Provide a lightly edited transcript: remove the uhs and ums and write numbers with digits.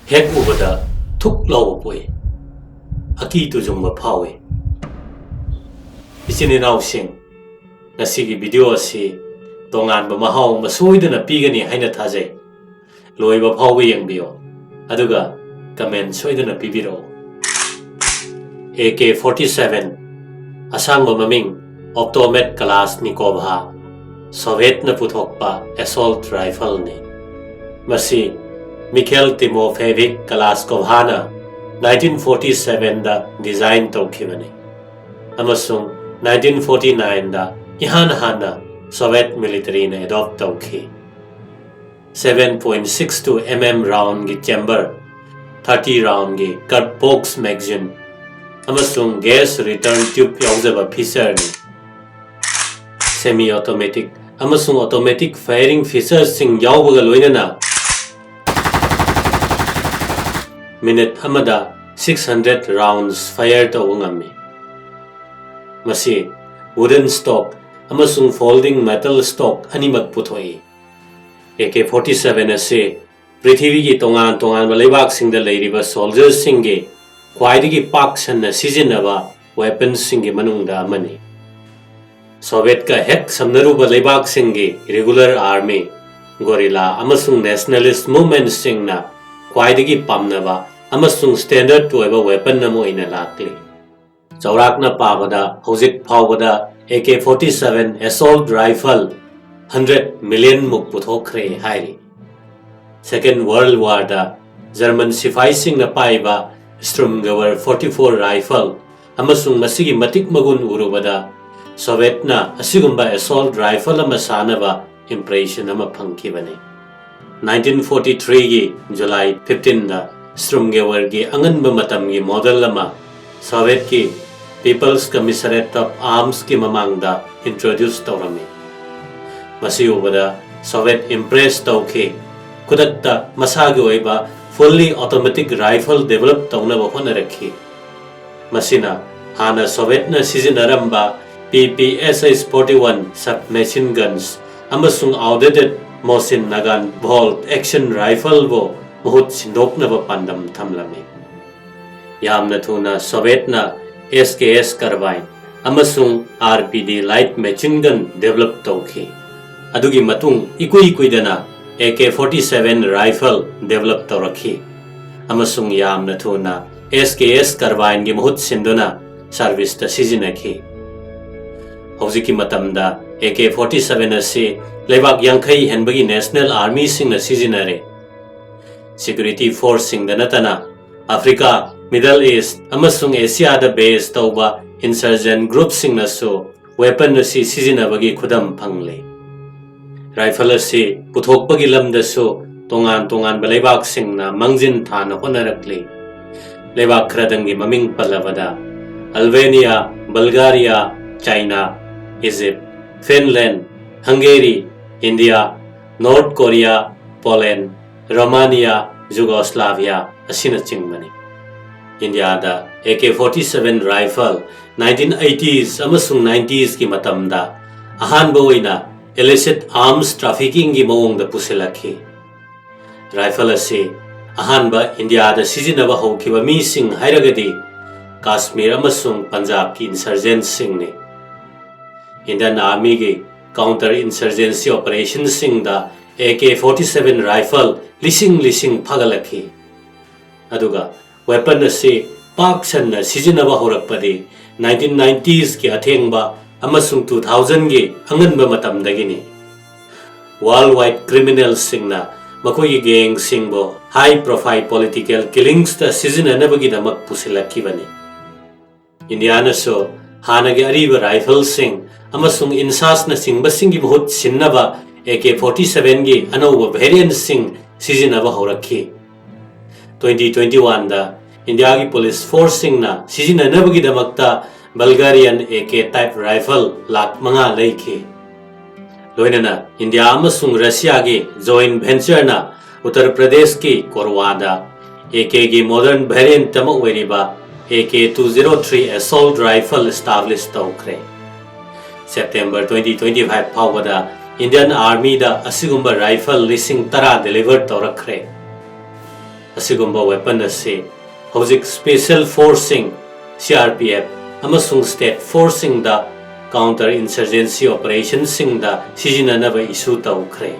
Hek ubada thuk law boy. Aki tu jung mapawe. Isin now sing. Nasigi video si tongan ba mahau masuida na pigani haina thaje. Loi ba pawe yang bio. Aduga comment soida na pibiro. AK-47 asang ba maming Optomet Class Nikovha Soviet na puthokpa assault rifle ni. Masi Mikhail Timofeyevich Kalashkovhana 1947 da design tawkhibani. Amasung 1949 da ihana Soviet military na adopt tawkhi. 7.62 mm round gi chamber, 30 round gi cut box magazine, amasung gas return tube yauzaba feature ni. Semi-automatic amasung automatic firing features sing yaubaga loinana minute amada 600 rounds fire tawung ammi. Masi wooden stock amasung folding metal stock animak puthoi. AK-47 ase prithvi gi tongan leibak singda leiriba soldiers singe khwaidagi pak sanna sizinaba weapons singe manungda amani. Soviet ka hek samnaruba leibak singe regular army gorilla amasung nationalist movement singna khwaidagi pamnaba amasung standard toiba weapon namo ina lakli. Chaurakna pabada hojik phawbada AK-47 assault rifle 100 million muk puthokre hairi. Second World War da German sipai singna paiba Strumgewehr 44 rifle amasung masigi matik magun urubada Soviet na asigumba assault rifle ama sanaba impression ama phangkibani. 1943 gi July 15 da Strumgewehr gi anganba matam gi model ama Soviet ki People's Commissariat of Arms ki mamangda introduce tawrami. Masi ubada Soviet impress tawkhi kudakta masagi oiba fully automatic rifle develop tawnaba honarakhi. Masina hana Soviet na sizinaramba PPSH-41 submachine guns amasung outdated Mosin Nagant bolt action rifle bo mahut sindoknaba pandam thamlami. Yamna thuna Soviet na SKS carbine amasung RPD light machine gun develop tawkhi. Adugi matung ikui-kuidana AK-47 rifle develop tawrakhi. Amasung yamna thuna SKS carbine gi mahut sinduna service ta sizinakhi. Hojiki matamda AK-47 ase leibak yankhai henbagi National Army sing na sizinare. Security force sing da natana Africa, Middle East amasung Asia da base tawba insurgent group sing na so weapon na si sizinabagi khudam phangle. Rifle ase puthokpagi lamda so tongan balaibak sing na mangjin thana honarakle. Leibak khradangi maming palabada Albania, Bulgaria, China, Egypt, Finland, Hungary, India, North Korea, Poland, Romania, Yugoslavia, asina chingmani. India da AK-47 rifle 1980s amasung 90s ki matamda ahanba oina illicit arms trafficking gi mawong da pusilakhi. Rifle ase ahanba India da sizinaba hokhiba mi sing hairagadi Kashmir amasung Punjab ki insurgents sing ne. Indian Army gi counter insurgency operations sing da AK-47 rifle lising phagalakhi. Aduga weapon ase pak sanna sizinaba horakpadi 1990s ki athengba amasung 2000 gi anganba matamdagini. Worldwide criminals singna makoi gang singbo high profile political killings ta sizinanabagi damak pusilakhibani. Indiana so hanagi ariba rifle sing amasung insas na singba singi bahut sinnaba AK-47 gi anauba variant sing sizinaba horakhi. 2021 da India ki police force sing na sizinanabagi damakta Bulgarian AK type rifle lakh manga leikhi. Loinana India amasung Russia gi joint venture na Uttar Pradesh ki Korwada AK gi modern variant tama oiriba AK-203 assault rifle established tawkre. September 2025 phawada Indian Army da asigumba rifle lising tara delivered tawrakre. asigumba weapon ase hojik special forcing CRPF amasung state forcing da counter insurgency operation sing da sijinanaba issue tawkhre